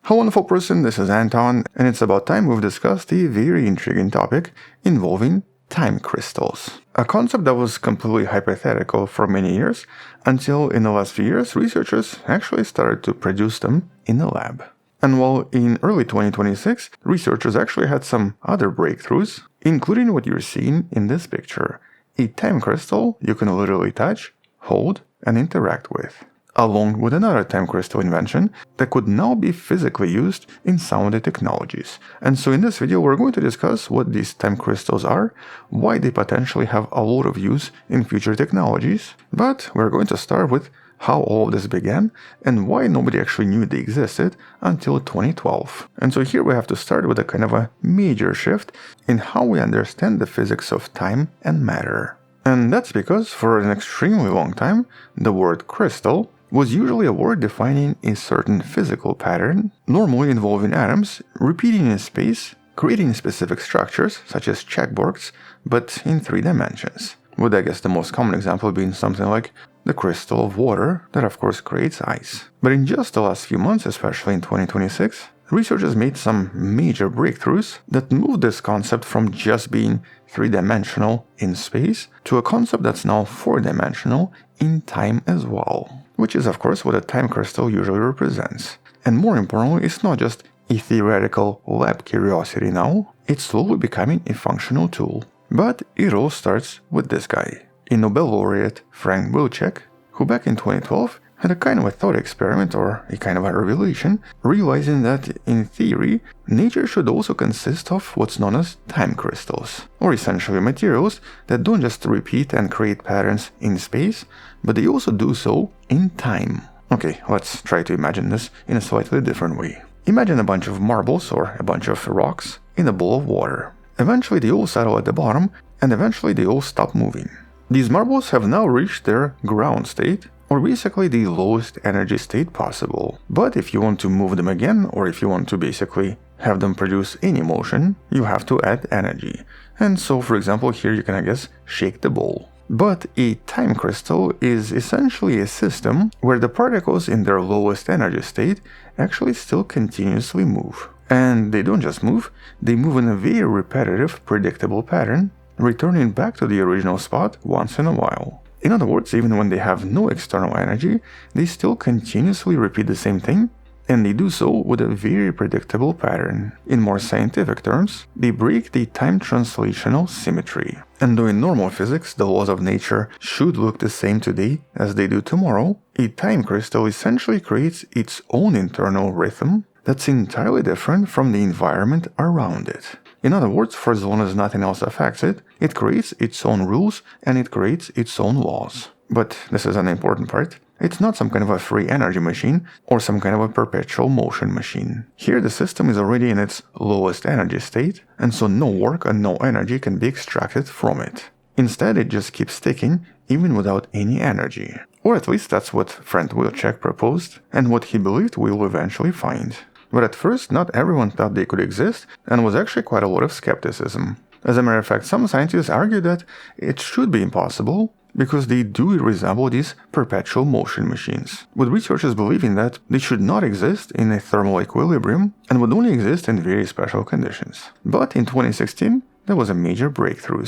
Hello wonderful person, this is Anton, and it's about time we've discussed a very intriguing topic involving time crystals. A concept that was completely hypothetical for many years, until in the last few years researchers actually started to produce them in the lab. And while in early 2026, researchers actually had some other breakthroughs, including what you're seeing in this picture, a time crystal you can literally touch, hold, and interact with, along with another time crystal invention that could now be physically used in some of the technologies. And so in this video we're going to discuss what these time crystals are, why they potentially have a lot of use in future technologies, but we're going to start with how all of this began and why nobody actually knew they existed until 2012. And so here we have to start with a kind of a major shift in how we understand the physics of time and matter. And that's because for an extremely long time the word crystal was usually a word defining a certain physical pattern, normally involving atoms repeating in space, creating specific structures such as checkboards, but in 3 dimensions, with I guess the most common example being something like the crystal of water that of course creates ice. But in just the last few months, especially in 2026, researchers made some major breakthroughs that moved this concept from just being 3-dimensional in space to a concept that's now 4-dimensional in time as well, which is of course what a time crystal usually represents. And more importantly, it's not just a theoretical lab curiosity now, it's slowly becoming a functional tool. But it all starts with this guy, a Nobel laureate Frank Wilczek, who back in 2012 had a kind of a thought experiment or a kind of a revelation, realizing that in theory, nature should also consist of what's known as time crystals, or essentially materials that don't just repeat and create patterns in space, but they also do so in time. Okay, let's try to imagine this in a slightly different way. Imagine a bunch of marbles or a bunch of rocks in a bowl of water. Eventually they all settle at the bottom, and eventually they all stop moving. These marbles have now reached their ground state, or basically the lowest energy state possible. But if you want to move them again, or if you want to basically have them produce any motion, you have to add energy. And so for example here you can I guess shake the bowl. But a time crystal is essentially a system where the particles in their lowest energy state actually still continuously move. And they don't just move, they move in a very repetitive, predictable pattern, returning back to the original spot once in a while. In other words, even when they have no external energy, they still continuously repeat the same thing, and they do so with a very predictable pattern. In more scientific terms, they break the time translational symmetry. And though in normal physics the laws of nature should look the same today as they do tomorrow, a time crystal essentially creates its own internal rhythm that's entirely different from the environment around it. In other words, for as long as nothing else affects it, it creates its own rules and it creates its own laws. But this is an important part. It's not some kind of a free energy machine or some kind of a perpetual motion machine. Here the system is already in its lowest energy state, and so no work and no energy can be extracted from it. Instead, it just keeps ticking even without any energy. Or at least that's what Frank Wilczek proposed and what he believed we will eventually find. But at first, not everyone thought they could exist, and was actually quite a lot of skepticism. As a matter of fact, some scientists argue that it should be impossible, because they do resemble these perpetual motion machines, with researchers believing that they should not exist in a thermal equilibrium and would only exist in very special conditions. But in 2016, there was a major breakthrough.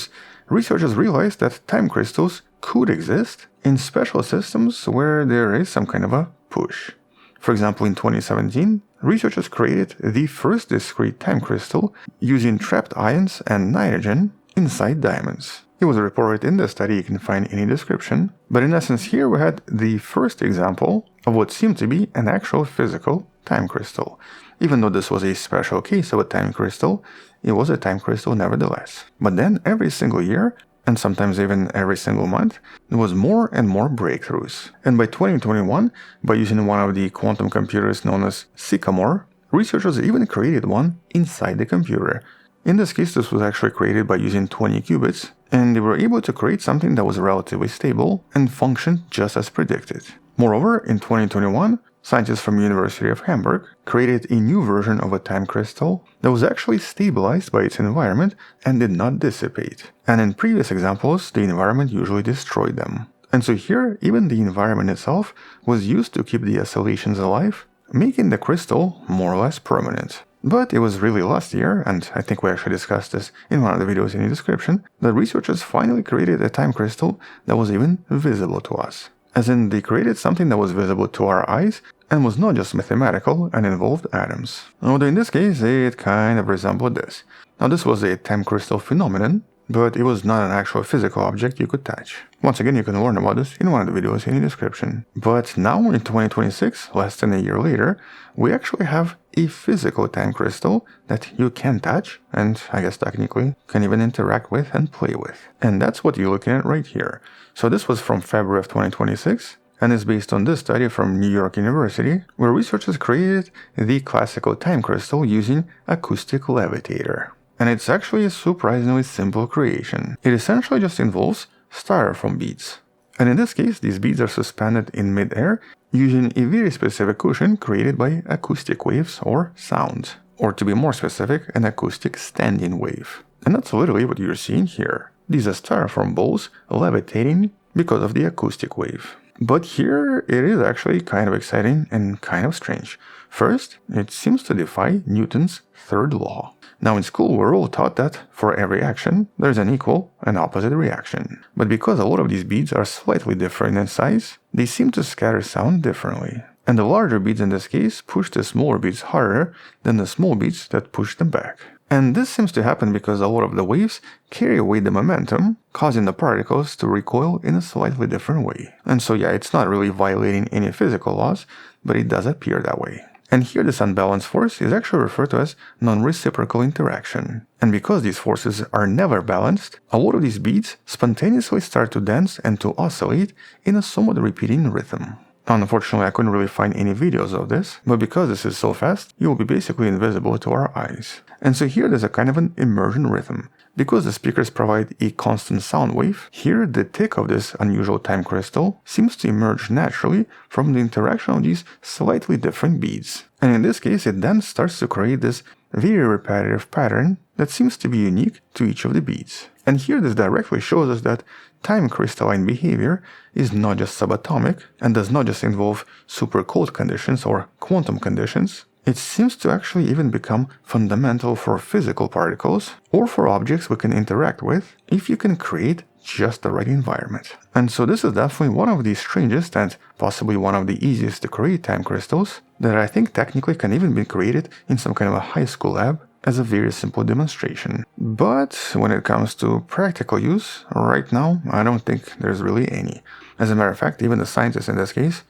Researchers realized that time crystals could exist in special systems where there is some kind of a push. For example, in 2017, researchers created the first discrete time crystal using trapped ions and nitrogen inside diamonds. It was reported in the study, you can find any description, but in essence here we had the first example of what seemed to be an actual physical time crystal. Even though this was a special case of a time crystal, it was a time crystal nevertheless. But then every single year, and sometimes even every single month, there was more and more breakthroughs. And by 2021, by using one of the quantum computers known as Sycamore, researchers even created one inside the computer. In this case, this was actually created by using 20 qubits, and they were able to create something that was relatively stable and functioned just as predicted. Moreover, in 2021, scientists from the University of Hamburg created a new version of a time crystal that was actually stabilized by its environment and did not dissipate. And in previous examples, the environment usually destroyed them. And so here, even the environment itself was used to keep the oscillations alive making the crystal more or less permanent. But it was really last year, and I think we actually discussed this in one of the videos in the description, that researchers finally created a time crystal that was even visible to us. As in, they created something that was visible to our eyes and was not just mathematical and involved atoms. Although in this case, it kind of resembled this. Now this was a time crystal phenomenon, but it was not an actual physical object you could touch. Once again, you can learn about this in one of the videos in the description. But now in 2026, less than a year later, we actually have a physical time crystal that you can touch and I guess technically can even interact with and play with. And that's what you're looking at right here. So this was from February of 2026 and is based on this study from New York University, where researchers created the classical time crystal using acoustic levitator. And it's actually a surprisingly simple creation. It essentially just involves styrofoam beads. And in this case, these beads are suspended in mid-air using a very specific cushion created by acoustic waves or sound. Or to be more specific, an acoustic standing wave. And that's literally what you're seeing here. These are styrofoam balls levitating because of the acoustic wave. But here it is actually kind of exciting and kind of strange. First, it seems to defy Newton's third law. Now in school we're all taught that for every action there's an equal and opposite reaction. But because a lot of these beads are slightly different in size, they seem to scatter sound differently. And the larger beads in this case push the smaller beads harder than the small beads that push them back. And this seems to happen because a lot of the waves carry away the momentum, causing the particles to recoil in a slightly different way. And so yeah, it's not really violating any physical laws, but it does appear that way. And here this unbalanced force is actually referred to as non-reciprocal interaction. And because these forces are never balanced, a lot of these beads spontaneously start to dance and to oscillate in a somewhat repeating rhythm. Unfortunately, I couldn't really find any videos of this, but because this is so fast, you will be basically invisible to our eyes. And so here there's a kind of an immersion rhythm. Because the speakers provide a constant sound wave, here the tick of this unusual time crystal seems to emerge naturally from the interaction of these slightly different beads. And in this case, it then starts to create this very repetitive pattern that seems to be unique to each of the beads. And here this directly shows us that time crystalline behavior is not just subatomic and does not just involve super cold conditions or quantum conditions. It seems to actually even become fundamental for physical particles or for objects we can interact with if you can create just the right environment. And so this is definitely one of the strangest and possibly one of the easiest to create time crystals that I think technically can even be created in some kind of a high school lab as a very simple demonstration. But when it comes to practical use, right now I don't think there's really any. As a matter of fact, even the scientists in this case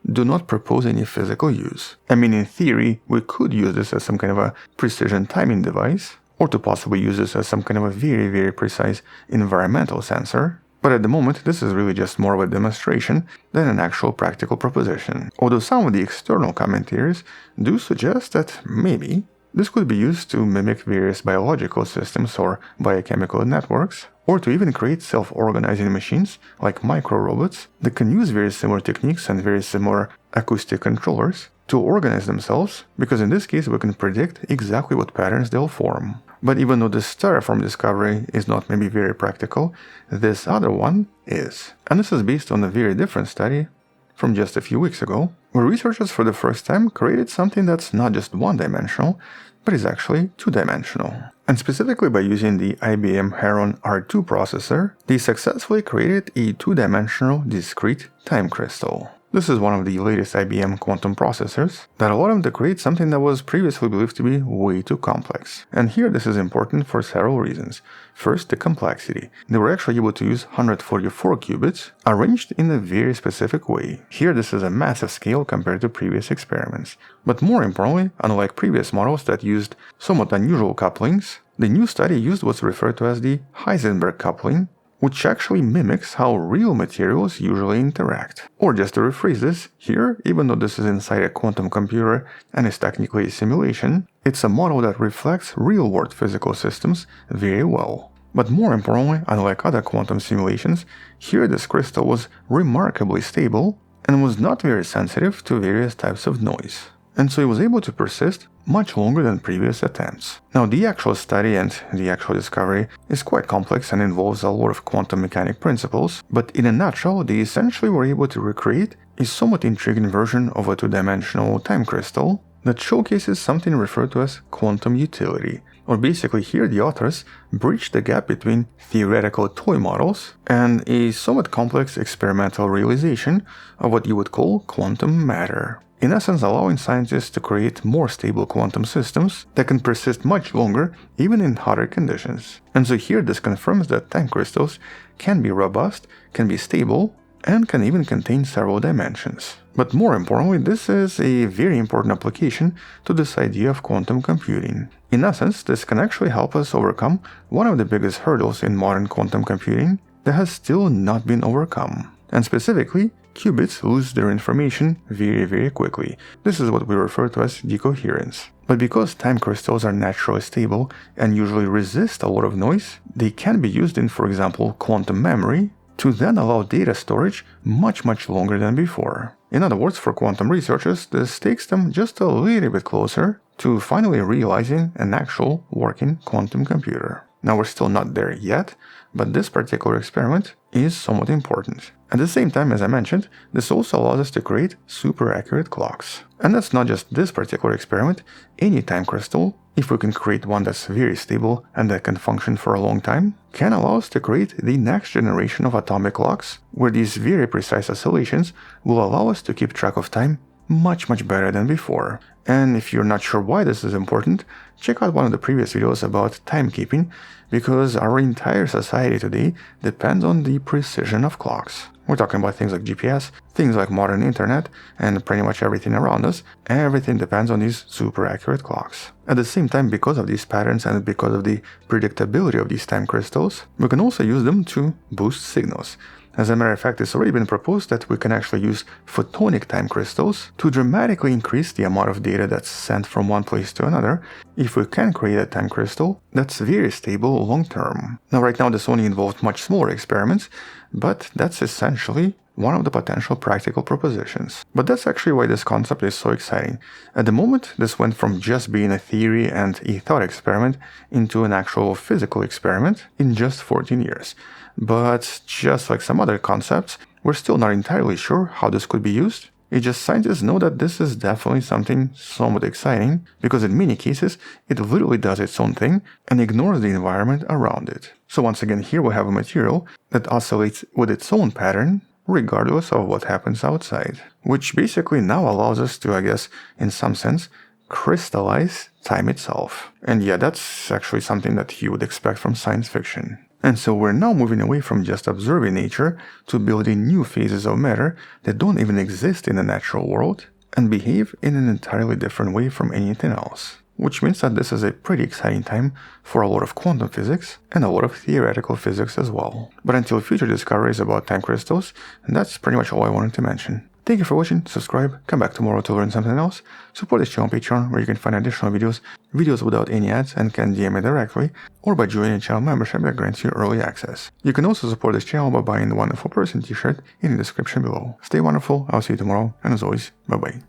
do not propose any physical use. I mean, in theory, we could use this as some kind of a precision timing device, or to possibly use this as some kind of a very, very precise environmental sensor. But at the moment, this is really just more of a demonstration than an actual practical proposition. Although some of the external commentators do suggest that maybe this could be used to mimic various biological systems or biochemical networks, or to even create self-organizing machines like micro-robots that can use very similar techniques and very similar acoustic controllers to organize themselves, because in this case we can predict exactly what patterns they'll form. But even though this styrofoam discovery is not maybe very practical, this other one is. And this is based on a very different study from just a few weeks ago, where researchers for the first time created something that's not just one-dimensional, but is actually two-dimensional. And specifically by using the IBM Heron R2 processor, they successfully created a two-dimensional discrete time crystal. This is one of the latest IBM quantum processors that allowed them to create something that was previously believed to be way too complex. And here this is important for several reasons. First, the complexity. They were actually able to use 144 qubits arranged in a very specific way. Here this is a massive scale compared to previous experiments. But more importantly, unlike previous models that used somewhat unusual couplings, the new study used what's referred to as the Heisenberg coupling, which actually mimics how real materials usually interact. Or just to rephrase this, here, even though this is inside a quantum computer and is technically a simulation, it's a model that reflects real-world physical systems very well. But more importantly, unlike other quantum simulations, here this crystal was remarkably stable and was not very sensitive to various types of noise. And so it was able to persist much longer than previous attempts. Now, the actual study and the actual discovery is quite complex and involves a lot of quantum mechanic principles, but in a nutshell, they essentially were able to recreate a somewhat intriguing version of a two-dimensional time crystal that showcases something referred to as quantum utility, or basically here the authors bridge the gap between theoretical toy models and a somewhat complex experimental realization of what you would call quantum matter. In essence, allowing scientists to create more stable quantum systems that can persist much longer even in hotter conditions. And so here this confirms that time crystals can be robust, can be stable, and can even contain several dimensions. But more importantly, this is a very important application to this idea of quantum computing. In essence, this can actually help us overcome one of the biggest hurdles in modern quantum computing that has still not been overcome. And specifically, qubits lose their information very quickly. This is what we refer to as decoherence. But because time crystals are naturally stable and usually resist a lot of noise, they can be used in, for example, quantum memory to then allow data storage much longer than before. In other words, for quantum researchers, this takes them just a little bit closer to finally realizing an actual working quantum computer. Now we're still not there yet, but this particular experiment is somewhat important. At the same time, as I mentioned, this also allows us to create super accurate clocks. And that's not just this particular experiment. Any time crystal, if we can create one that's very stable and that can function for a long time, can allow us to create the next generation of atomic clocks, where these very precise oscillations will allow us to keep track of time much better than before. And if you're not sure why this is important, check out one of the previous videos about timekeeping, because our entire society today depends on the precision of clocks. We're talking about things like GPS, things like modern internet, and pretty much everything around us. Everything depends on these super accurate clocks. At the same time, because of these patterns and because of the predictability of these time crystals, we can also use them to boost signals. As a matter of fact, it's already been proposed that we can actually use photonic time crystals to dramatically increase the amount of data that's sent from one place to another if we can create a time crystal that's very stable long term. Now right now this only involved much smaller experiments, but that's essentially one of the potential practical propositions. But that's actually why this concept is so exciting. At the moment, this went from just being a theory and a thought experiment into an actual physical experiment in just 14 years. But just like some other concepts, we're still not entirely sure how this could be used. It's just scientists know that this is definitely something somewhat exciting, because in many cases, it literally does its own thing and ignores the environment around it. So once again, here we have a material that oscillates with its own pattern, regardless of what happens outside, which basically now allows us to, I guess, in some sense, crystallize time itself. And yeah, that's actually something that you would expect from science fiction. And so we're now moving away from just observing nature to building new phases of matter that don't even exist in the natural world and behave in an entirely different way from anything else. Which means that this is a pretty exciting time for a lot of quantum physics and a lot of theoretical physics as well. But until future discoveries about time crystals, that's pretty much all I wanted to mention. Thank you for watching, subscribe, come back tomorrow to learn something else, support this channel on Patreon where you can find additional videos without any ads and can DM me directly, or by joining a channel membership that grants you early access. You can also support this channel by buying the Wonderful Person t-shirt in the description below. Stay wonderful, I'll see you tomorrow, and as always, bye bye.